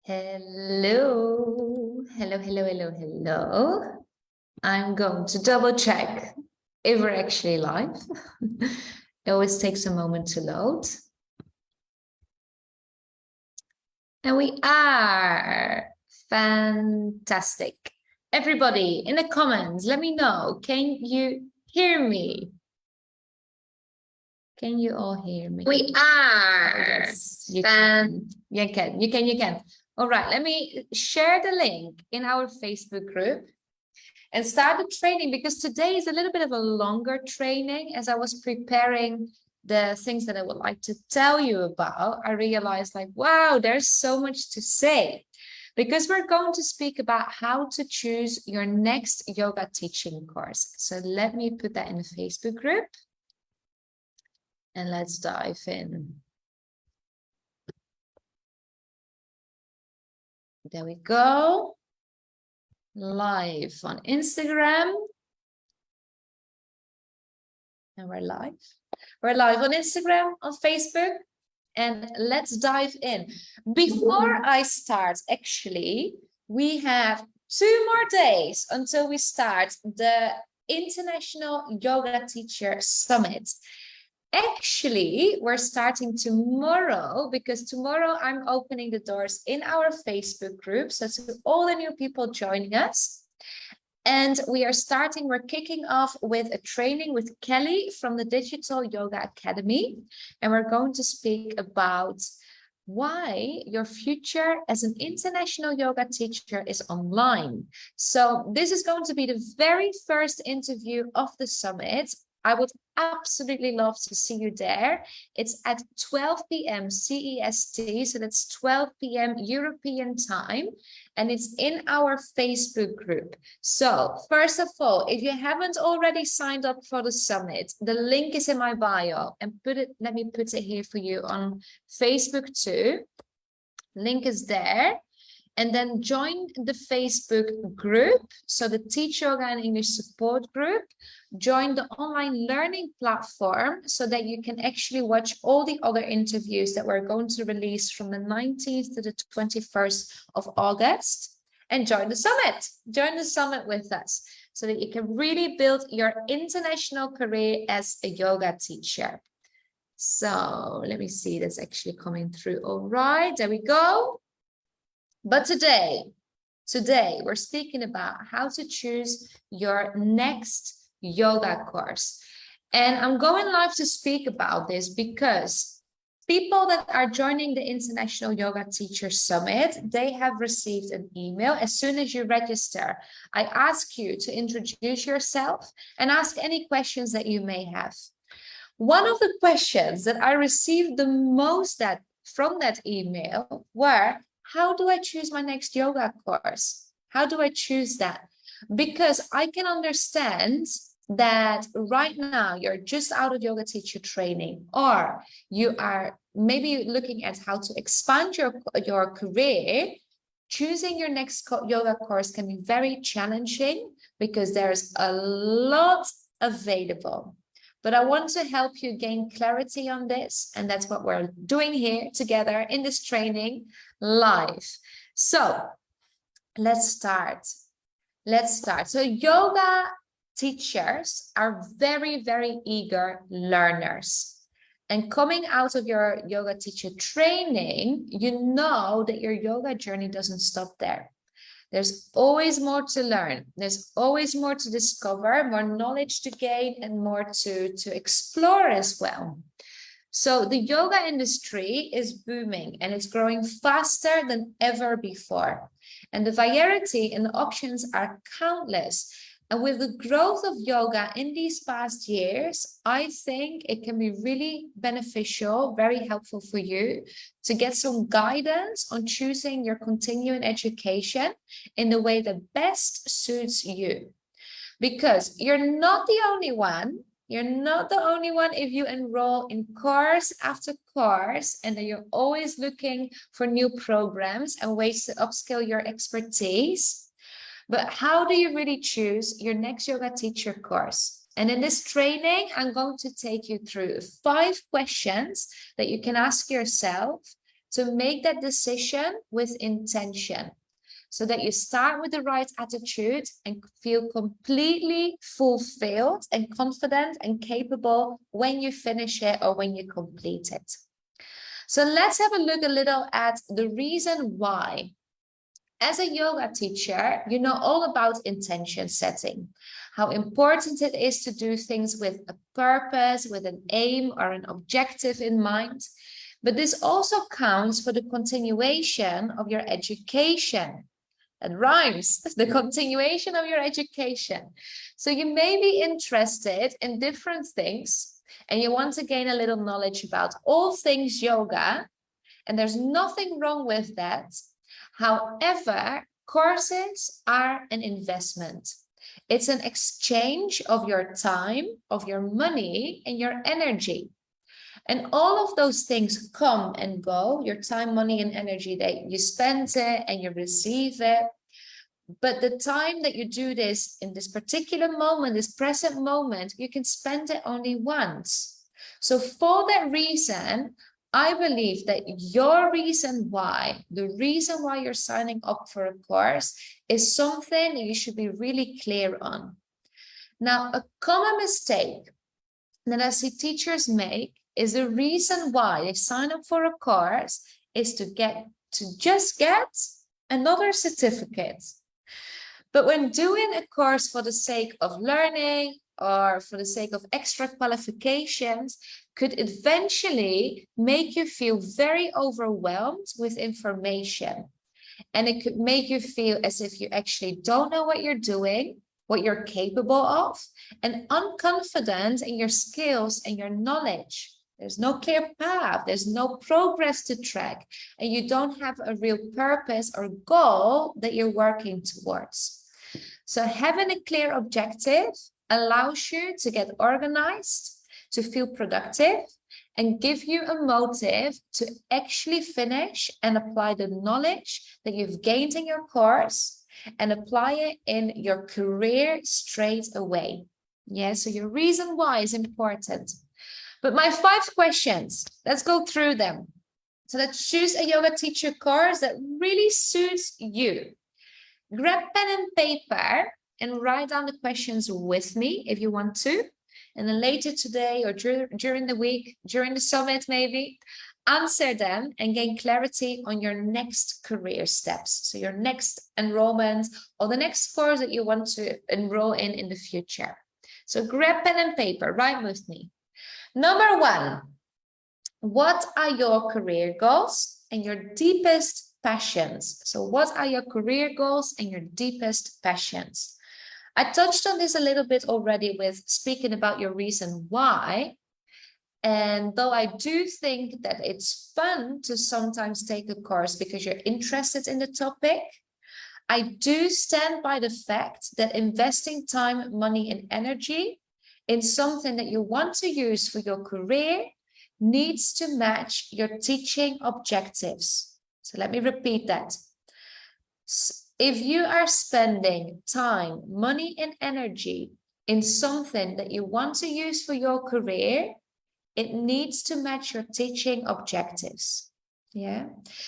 Hello. I'm going to double check if we're actually live. It always takes a moment to load. And we are. Fantastic. Everybody in the comments, let me know. Can you hear me? Can you all hear me? We are. Yes, you can. You can. All right, let me share the link in our Facebook group and start the training, because today is a little bit of a longer training. As I was preparing the things that I would like to tell you about, I realized wow, there's so much to say, because we're going to speak about how to choose your next yoga teaching course. So let me put that in the Facebook group and let's dive in. There we go. Live on Instagram. And we're live. We're live on Instagram, on Facebook, and let's dive in. Before I start, actually, we have 2 more days until we start the International Yoga Teacher Summit. Actually, we're starting tomorrow, because tomorrow I'm opening the doors in our Facebook group. So to all the new people joining us. And we're kicking off with a training with Kelly from the Digital Yoga Academy. And we're going to speak about why your future as an international yoga teacher is online. So this is going to be the very first interview of the summit. I would absolutely love to see you there. It's at 12 p.m. CEST, so that's 12 p.m. European time, and it's in our Facebook group. So first of all, if you haven't already signed up for the summit, the link is in my bio, and let me put it here for you on Facebook too. Link is there. And then join the Facebook group, so the Teach Yoga and English support group. Join the online learning platform so that you can actually watch all the other interviews that we're going to release from the 19th to the 21st of August. And join the summit. Join the summit with us so that you can really build your international career as a yoga teacher. So let me see, that's actually coming through. All right, there we go. But today we're speaking about how to choose your next yoga course. And I'm going live to speak about this because people that are joining the International Yoga Teacher Summit, they have received an email. As soon as you register, I ask you to introduce yourself and ask any questions that you may have. One of the questions that I received the most from that email were, how do I choose my next yoga course? How do I choose that? Because I can understand that right now you're just out of yoga teacher training, or you are maybe looking at how to expand your career. Choosing your next yoga course can be very challenging because there's a lot available. But I want to help you gain clarity on this. And that's what we're doing here together in this training live. So let's start. So yoga teachers are very, very eager learners. And coming out of your yoga teacher training, you know that your yoga journey doesn't stop there. There's always more to learn. There's always more to discover, more knowledge to gain, and more to explore as well. So the yoga industry is booming and it's growing faster than ever before. And the variety and the options are countless. And with the growth of yoga in these past years, I think it can be really beneficial, very helpful for you to get some guidance on choosing your continuing education in the way that best suits you. Because you're not the only one. You're not the only one if you enroll in course after course and then you're always looking for new programs and ways to upskill your expertise. But how do you really choose your next yoga teacher course? And in this training, I'm going to take you through 5 questions that you can ask yourself to make that decision with intention, so that you start with the right attitude and feel completely fulfilled and confident and capable when you finish it or when you complete it. So let's have a look a little at the reason why. As a yoga teacher, you know all about intention setting, how important it is to do things with a purpose, with an aim or an objective in mind. But this also counts for the continuation of your education. That rhymes, the continuation of your education. So you may be interested in different things and you want to gain a little knowledge about all things yoga, and there's nothing wrong with that. However, courses are an investment. It's an exchange of your time, of your money, and your energy. And all of those things come and go, your time, money, and energy, that you spend it and you receive it. But the time that you do this in this particular moment, this present moment, you can spend it only once. So for that reason, I believe that your reason why, the reason why you're signing up for a course is something that you should be really clear on. Now, a common mistake that I see teachers make is the reason why they sign up for a course is to just get another certificate. But when doing a course for the sake of learning or for the sake of extra qualifications could eventually make you feel very overwhelmed with information. And it could make you feel as if you actually don't know what you're doing, what you're capable of, and unconfident in your skills and your knowledge. There's no clear path, there's no progress to track, and you don't have a real purpose or goal that you're working towards. So having a clear objective allows you to get organized, to feel productive, and give you a motive to actually finish and apply the knowledge that you've gained in your course and apply it in your career straight away. Yeah, so your reason why is important. But my 5 questions, let's go through them. So let's choose a yoga teacher course that really suits you. Grab pen and paper and write down the questions with me if you want to. And then later today or during the week, during the summit maybe, answer them and gain clarity on your next career steps. So your next enrollment or the next course that you want to enroll in the future. So grab pen and paper, write with me. Number 1, what are your career goals and your deepest passions? So what are your career goals and your deepest passions? I touched on this a little bit already with speaking about your reason why. And though I do think that it's fun to sometimes take a course because you're interested in the topic, I do stand by the fact that investing time, money, and energy in something that you want to use for your career needs to match your teaching objectives. So let me repeat that. If you are spending time, money, and energy in something that you want to use for your career, it needs to match your teaching objectives. Yeah.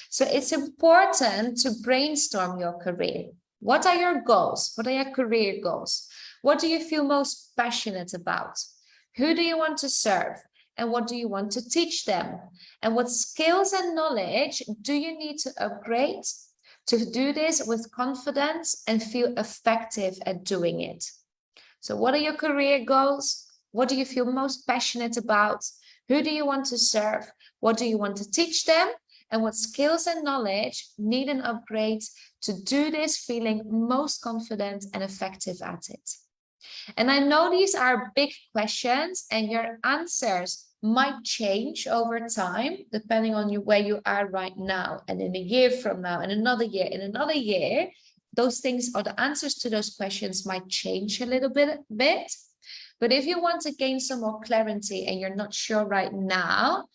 So it's important to brainstorm your career. What are your goals? What are your career goals? What do you feel most passionate about? Who do you want to serve? And what do you want to teach them? And what skills and knowledge do you need to upgrade to do this with confidence and feel effective at doing it? So what are your career goals? What do you feel most passionate about? Who do you want to serve? What do you want to teach them? And what skills and knowledge need an upgrade to do this feeling most confident and effective at it? And I know these are big questions and your answers might change over time, depending on where you are right now, and in a year from now, and another year, those things or the answers to those questions might change a little bit. But if you want to gain some more clarity and you're not sure right now,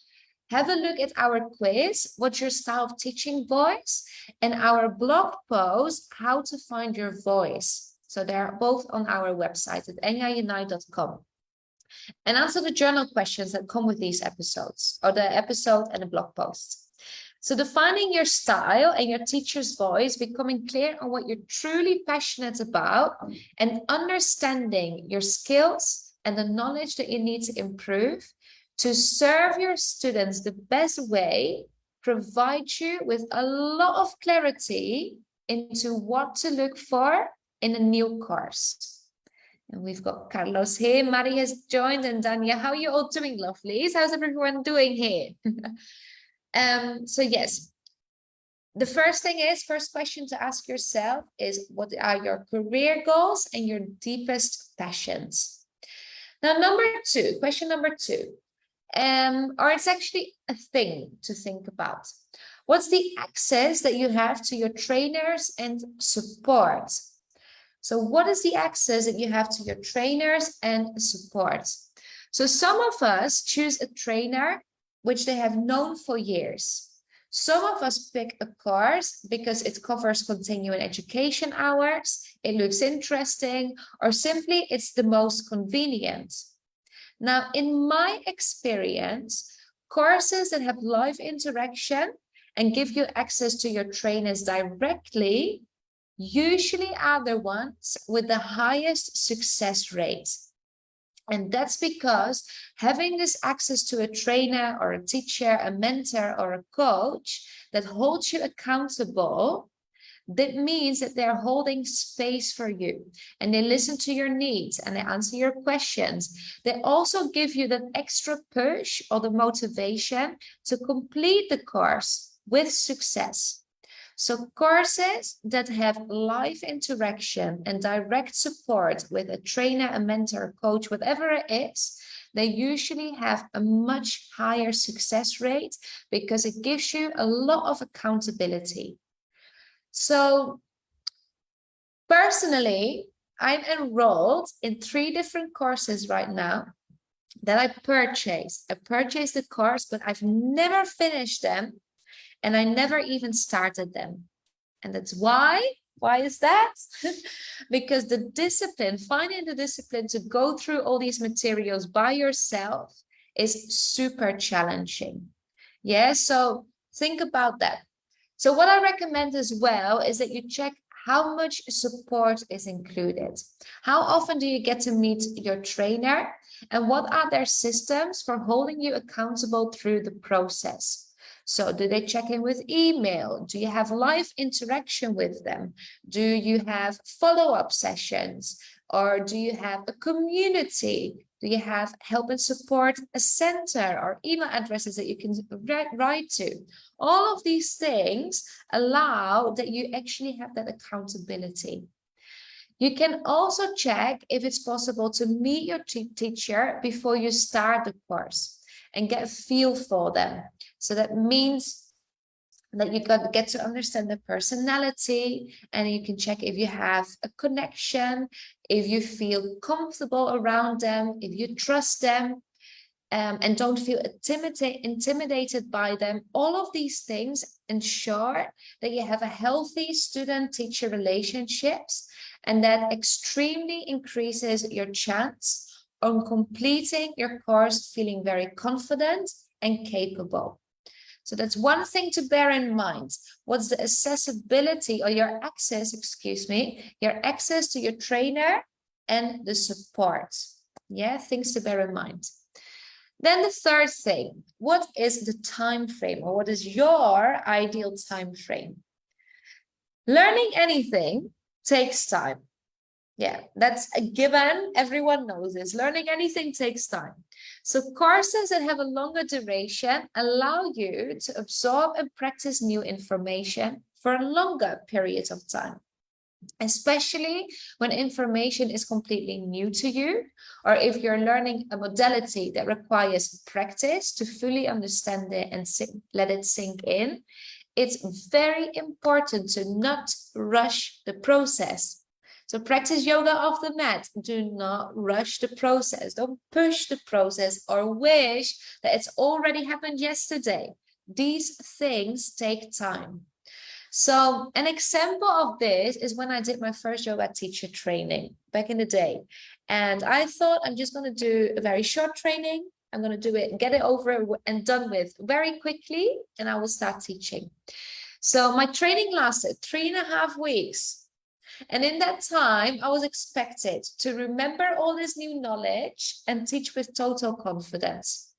have a look at our quiz, What's Your Style of Teaching Voice, and our blog post, How to Find Your Voice. So they're both on our website at engaunite.com. And answer the journal questions that come with these episodes, or the episode and the blog post. So defining your style and your teacher's voice, becoming clear on what you're truly passionate about, and understanding your skills and the knowledge that you need to improve to serve your students the best way, provide you with a lot of clarity into what to look for in a new course. And we've got Carlos here, Mari has joined, and Dania. How are you all doing, lovelies? How's everyone doing here? So yes, the first question to ask yourself is, what are your career goals and your deepest passions? Now, question number two, or it's actually a thing to think about. What's the access that you have to your trainers and support? So what is the access that you have to your trainers and support? So some of us choose a trainer which they have known for years. Some of us pick a course because it covers continuing education hours, it looks interesting, or simply it's the most convenient. Now, in my experience, courses that have live interaction and give you access to your trainers directly usually are the ones with the highest success rate. And that's because having this access to a trainer or a teacher, a mentor, or a coach that holds you accountable, that means that they're holding space for you and they listen to your needs and they answer your questions. They also give you that extra push or the motivation to complete the course with success. So courses that have live interaction and direct support with a trainer, a mentor, coach, whatever it is, they usually have a much higher success rate because it gives you a lot of accountability. So personally, I'm enrolled in 3 different courses right now that I purchased. I purchased the course, but I've never finished them. And I never even started them. And that's why. Why is that? Because the discipline, finding the discipline to go through all these materials by yourself is super challenging. Yeah, so think about that. So what I recommend as well is that you check how much support is included. How often do you get to meet your trainer? And what are their systems for holding you accountable through the process? So do they check in with email? Do you have live interaction with them? Do you have follow-up sessions? Or do you have a community? Do you have help and support, a center or email addresses that you can write to? All of these things allow that you actually have that accountability. You can also check if it's possible to meet your teacher before you start the course and get a feel for them. So that means that you get to understand the personality, and you can check if you have a connection, if you feel comfortable around them, if you trust them, and don't feel intimidated by them. All of these things ensure that you have a healthy student-teacher relationships, and that extremely increases your chance on completing your course feeling very confident and capable. So that's one thing to bear in mind. What's the accessibility or your access to your trainer and the support. Yeah, things to bear in mind. Then the third thing, what is the time frame, or what is your ideal time frame? Learning anything takes time. Yeah, that's a given. Everyone knows this. Learning anything takes time. So courses that have a longer duration allow you to absorb and practice new information for a longer period of time, especially when information is completely new to you, or if you're learning a modality that requires practice to fully understand it and let it sink in. It's very important to not rush the process. So practice yoga off the mat. Do not rush the process. Don't push the process or wish that it's already happened yesterday. These things take time. So an example of this is when I did my first yoga teacher training back in the day. And I thought I'm just going to do a very short training. I'm going to do it, get it over and done with very quickly, and I will start teaching. So my training lasted 3.5 weeks. And in that time, I was expected to remember all this new knowledge and teach with total confidence.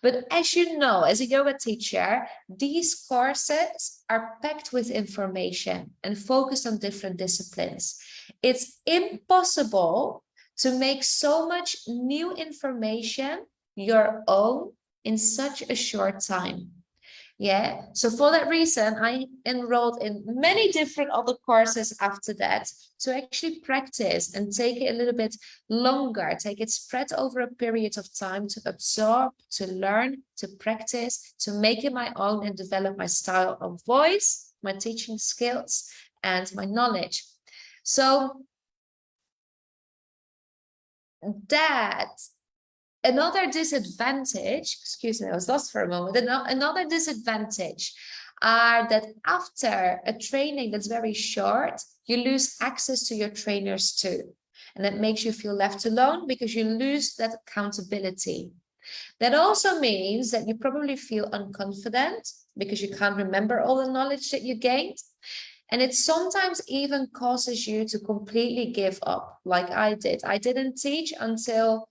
But as you know, as a yoga teacher, these courses are packed with information and focused on different disciplines. It's impossible to make so much new information your own in such a short time. Yeah, so for that reason, I enrolled in many different other courses after that to actually practice and take it a little bit longer, take it spread over a period of time to absorb, to learn, to practice, to make it my own and develop my style of voice, my teaching skills, and my knowledge. So that another disadvantage, excuse me, I was lost for a moment. Another disadvantage are that after a training that's very short, you lose access to your trainers too. And that makes you feel left alone because you lose that accountability. That also means that you probably feel unconfident because you can't remember all the knowledge that you gained. And it sometimes even causes you to completely give up, like I did. I didn't teach until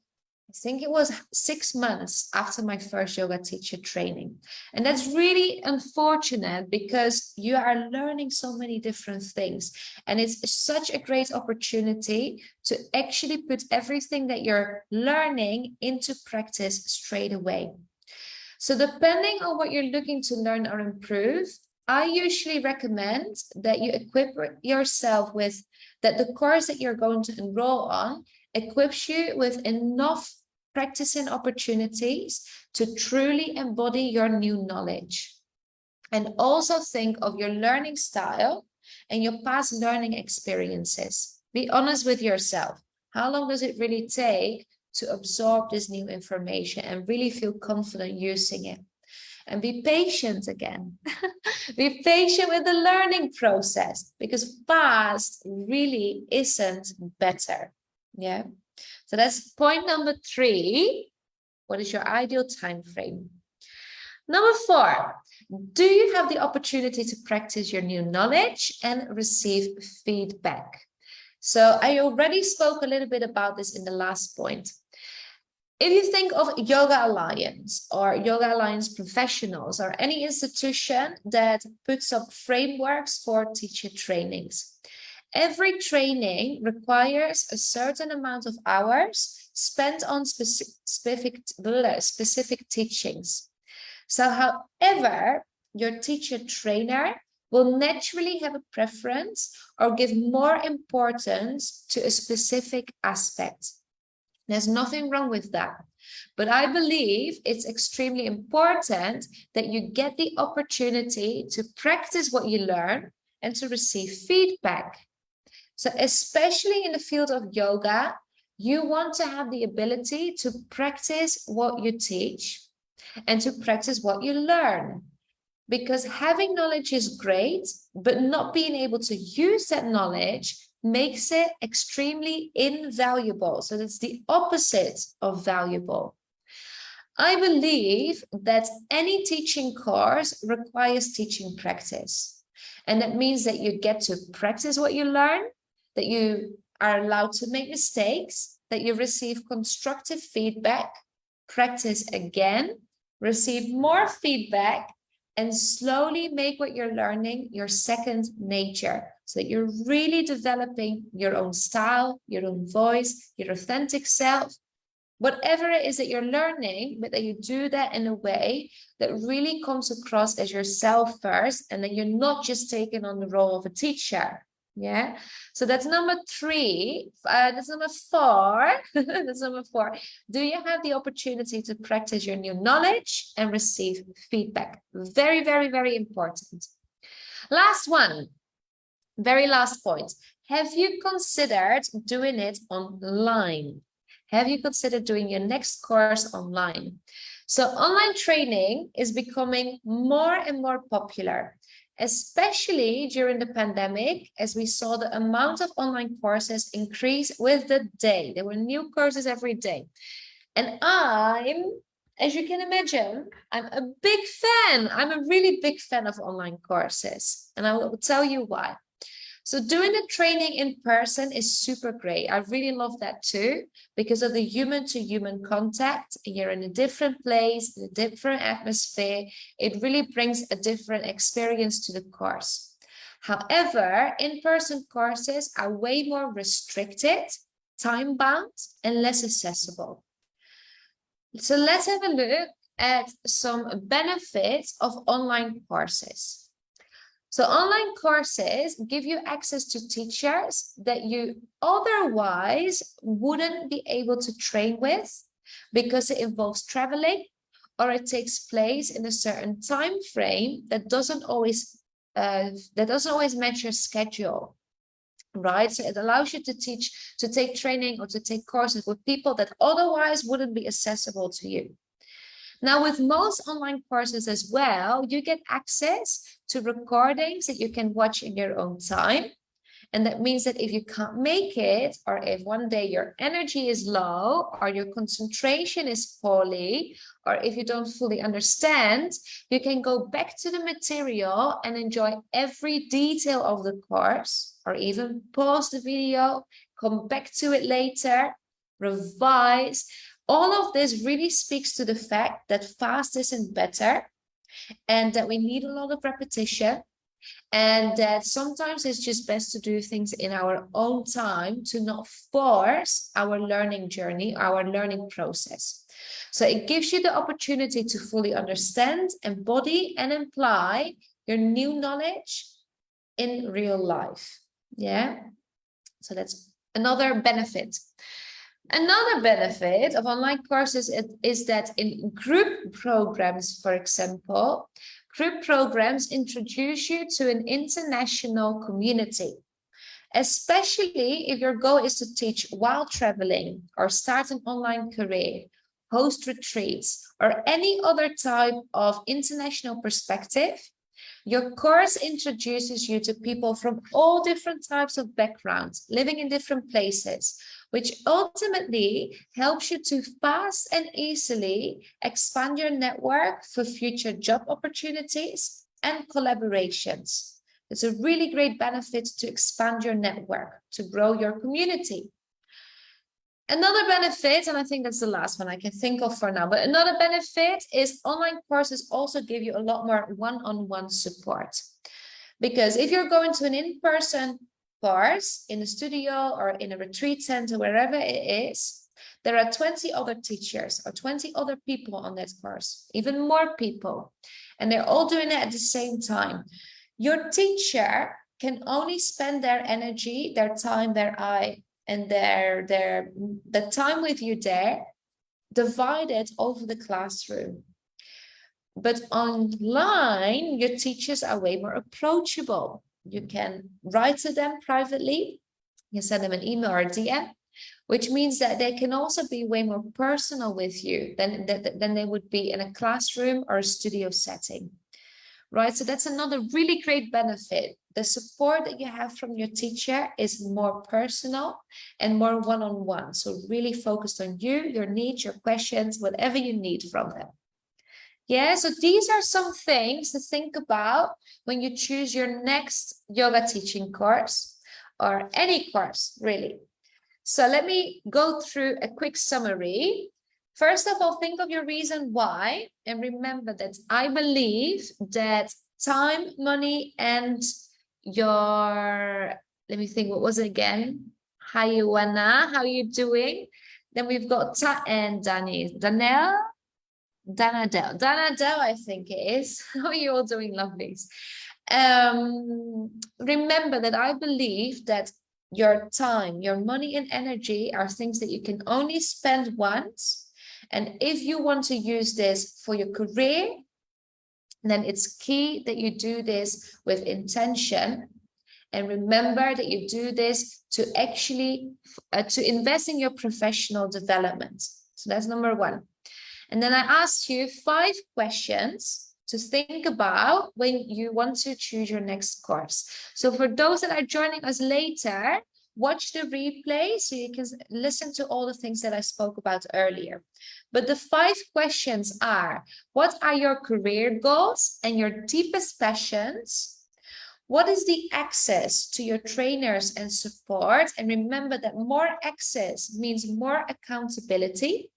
I think it was 6 months after my first yoga teacher training. And that's really unfortunate because you are learning so many different things. And it's such a great opportunity to actually put everything that you're learning into practice straight away. So depending on what you're looking to learn or improve, I usually recommend that you equip yourself with that the course that you're going to enroll on equips you with enough practicing opportunities to truly embody your new knowledge. And also think of your learning style and your past learning experiences. Be honest with yourself. How long does it really take to absorb this new information and really feel confident using it? And be patient again. Be patient with the learning process because fast really isn't better. Yeah. So that's point number 3. What is your ideal time frame? Number 4, do you have the opportunity to practice your new knowledge and receive feedback? So I already spoke a little bit about this in the last point. If you think of Yoga Alliance or Yoga Alliance professionals or any institution that puts up frameworks for teacher trainings, every training requires a certain amount of hours spent on specific teachings. So however, your teacher trainer will naturally have a preference or give more importance to a specific aspect. There's nothing wrong with that. But I believe it's extremely important that you get the opportunity to practice what you learn and to receive feedback. So especially in the field of yoga, you want to have the ability to practice what you teach and to practice what you learn. Because having knowledge is great, but not being able to use that knowledge makes it extremely invaluable. So that's the opposite of valuable. I believe that any teaching course requires teaching practice. And that means that you get to practice what you learn, that you are allowed to make mistakes, that you receive constructive feedback, practice again, receive more feedback, and slowly make what you're learning your second nature, so that you're really developing your own style, your own voice, your authentic self, whatever it is that you're learning, but that you do that in a way that really comes across as yourself first, and then you're not just taking on the role of a teacher. Yeah, so that's number 3. That's number 4. That's number 4. Do you have the opportunity to practice your new knowledge and receive feedback? Very, very, very important. Last one, very last point. Have you considered doing it online? Have you considered doing your next course online? So online training is becoming more and more popular, especially during the pandemic, as we saw the amount of online courses increase with the day. There were new courses every day. And I'm as you can imagine, I'm a big fan. I'm a really big fan of online courses, and I will tell you why. So doing the training in person is super great. I really love that too, because of the human-to-human contact. You're in a different place, in a different atmosphere. It really brings a different experience to the course. However, in-person courses are way more restricted, time-bound, and less accessible. So let's have a look at some benefits of online courses. So online courses give you access to teachers that you otherwise wouldn't be able to train with because it involves traveling or it takes place in a certain time frame that doesn't always match your schedule. Right, so it allows you to take training or to take courses with people that otherwise wouldn't be accessible to you. Now, with most online courses as well, you get access to recordings that you can watch in your own time. And that means that if you can't make it, or if one day your energy is low, or your concentration is poorly, or if you don't fully understand, you can go back to the material and enjoy every detail of the course, or even pause the video, come back to it later, revise. All of this really speaks to the fact that fast isn't better, and that we need a lot of repetition, and that sometimes it's just best to do things in our own time to not force our learning journey, our learning process. So it gives you the opportunity to fully understand, embody, and apply your new knowledge in real life. Yeah, so that's another benefit. Another benefit of online courses is that in group programs, for example, group programs introduce you to an international community, especially if your goal is to teach while traveling or start an online career, host retreats, or any other type of international perspective. Your course introduces you to people from all different types of backgrounds, living in different places, which ultimately helps you to fast and easily expand your network for future job opportunities and collaborations. It's a really great benefit to expand your network, to grow your community. Another benefit, and I think that's the last one I can think of for now, but another benefit is online courses also give you a lot more one-on-one support. Because if you're going to an in-person course in a studio or in a retreat center, wherever it is, there are 20 other teachers or 20 other people on that course, even more people, and they're all doing it at the same time. Your teacher can only spend their energy, their time, their eye, and the time with you there divided over the classroom. But online, your teachers are way more approachable. You can write to them privately, you send them an email or a DM, which means that they can also be way more personal with you than they would be in a classroom or a studio setting. Right, so that's another really great benefit. The support that you have from your teacher is more personal and more one-on-one. So really focused on you, your needs, your questions, whatever you need from them. Yeah, so these are some things to think about when you choose your next yoga teaching course or any course, really. So let me go through a quick summary. First of all, think of your reason why, and remember that I believe that time, money, and your, let me think, what was it again? Hi, Ioana, how are you doing? Then we've got Ta and Danadel, I think it is. How are you all doing, lovelies? Remember that I believe that your time, your money, and energy are things that you can only spend once. And if you want to use this for your career, then it's key that you do this with intention. And remember that you do this to actually to invest in your professional development. So that's number one. And then I asked you 5 questions to think about when you want to choose your next course. So for those that are joining us later, watch the replay so you can listen to all the things that I spoke about earlier. But the 5 questions are: what are your career goals and your deepest passions? What is the access to your trainers and support? And remember that more access means more accountability.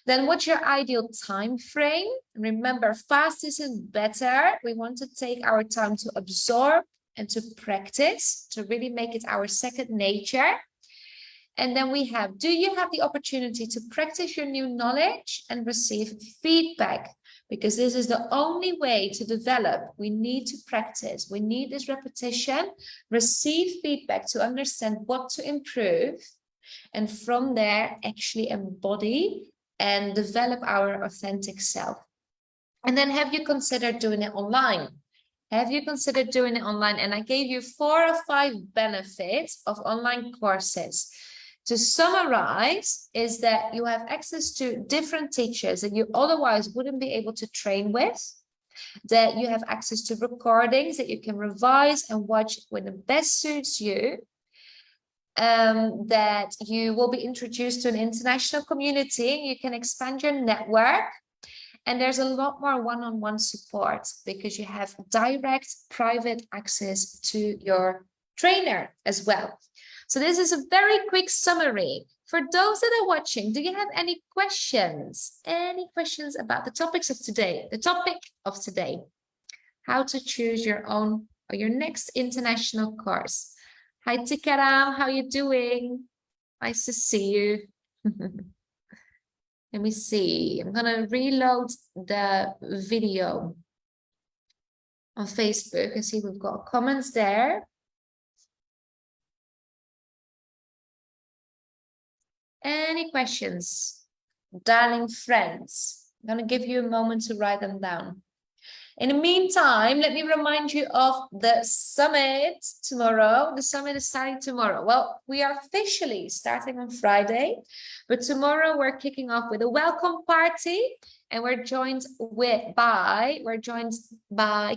Then what's your ideal time frame? Remember, fast isn't better. We want to take our time to absorb and to practice, to really make it our second nature. And then we have, do you have the opportunity to practice your new knowledge and receive feedback? Because this is the only way to develop. We need to practice. We need this repetition, receive feedback to understand what to improve. And from there, actually embody and develop our authentic self. And then have you considered doing it online? Have you considered doing it online? And I gave you 4 or 5 benefits of online courses. To summarize, is that you have access to different teachers that you otherwise wouldn't be able to train with, that you have access to recordings that you can revise and watch when it best suits you, that you will be introduced to an international community, you can expand your network, and there's a lot more one-on-one support because you have direct private access to your trainer as well. So this is a very quick summary. For those that are watching, do you have any questions? Any questions about the topics of today? The topic of today, how to choose your own or your next international course. Hi, Tikaram, how are you doing? Nice to see you. Let me see. I'm going to reload the video on Facebook and see if we've got comments there. Any questions, darling friends? I'm going to give you a moment to write them down. In the meantime, let me remind you of the summit tomorrow. The summit is starting tomorrow. Well, we are officially starting on Friday, but tomorrow we're kicking off with a welcome party, and we're joined by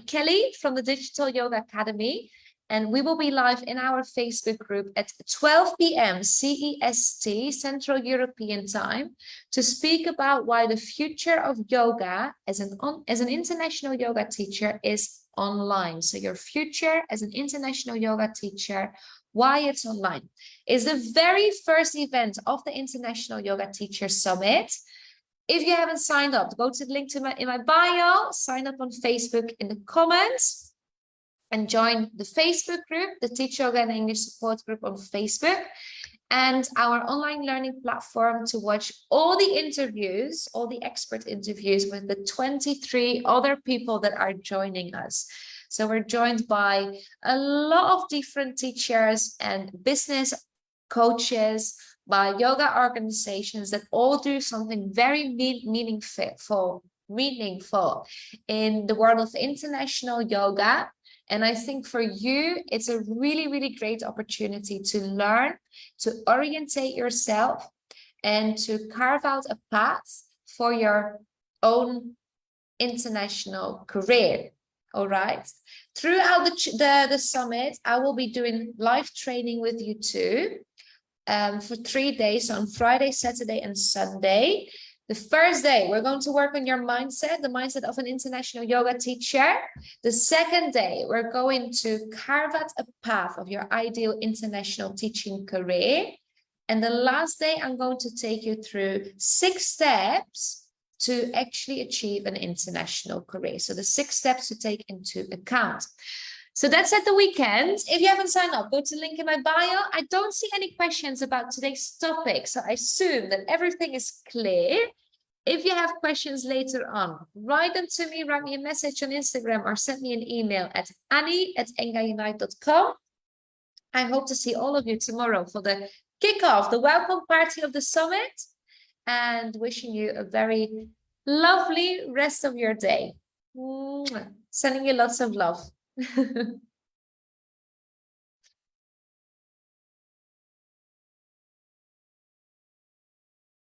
Kelly from the Digital Yoga Academy. And we will be live in our Facebook group at 12 p.m. CEST, Central European Time, to speak about why the future of yoga as an international yoga teacher is online. So your future as an international yoga teacher, why it's online. It's the very first event of the International Yoga Teacher Summit. If you haven't signed up, go to the link in my bio, sign up on Facebook in the comments, and join the Facebook group, the Teach Yoga and English Support Group on Facebook, and our online learning platform to watch all the interviews, all the expert interviews with the 23 other people that are joining us. So we're joined by a lot of different teachers and business coaches, by yoga organizations that all do something very meaningful in the world of international yoga. And I think for you, it's a really, really great opportunity to learn, to orientate yourself, and to carve out a path for your own international career. All right. Throughout the summit, I will be doing live training with you too, for 3 days, on Friday, Saturday, and Sunday. The first day, we're going to work on your mindset, the mindset of an international yoga teacher. The second day, we're going to carve out a path of your ideal international teaching career. And the last day, I'm going to take you through 6 steps to actually achieve an international career. So the 6 steps to take into account. So that's at the weekend. If you haven't signed up, go to the link in my bio. I don't see any questions about today's topic, so I assume that everything is clear. If you have questions later on, write them to me, write me a message on Instagram, or send me an email at annie@engaunite.com. I hope to see all of you tomorrow for the kickoff, the welcome party of the summit, and wishing you a very lovely rest of your day. Sending you lots of love.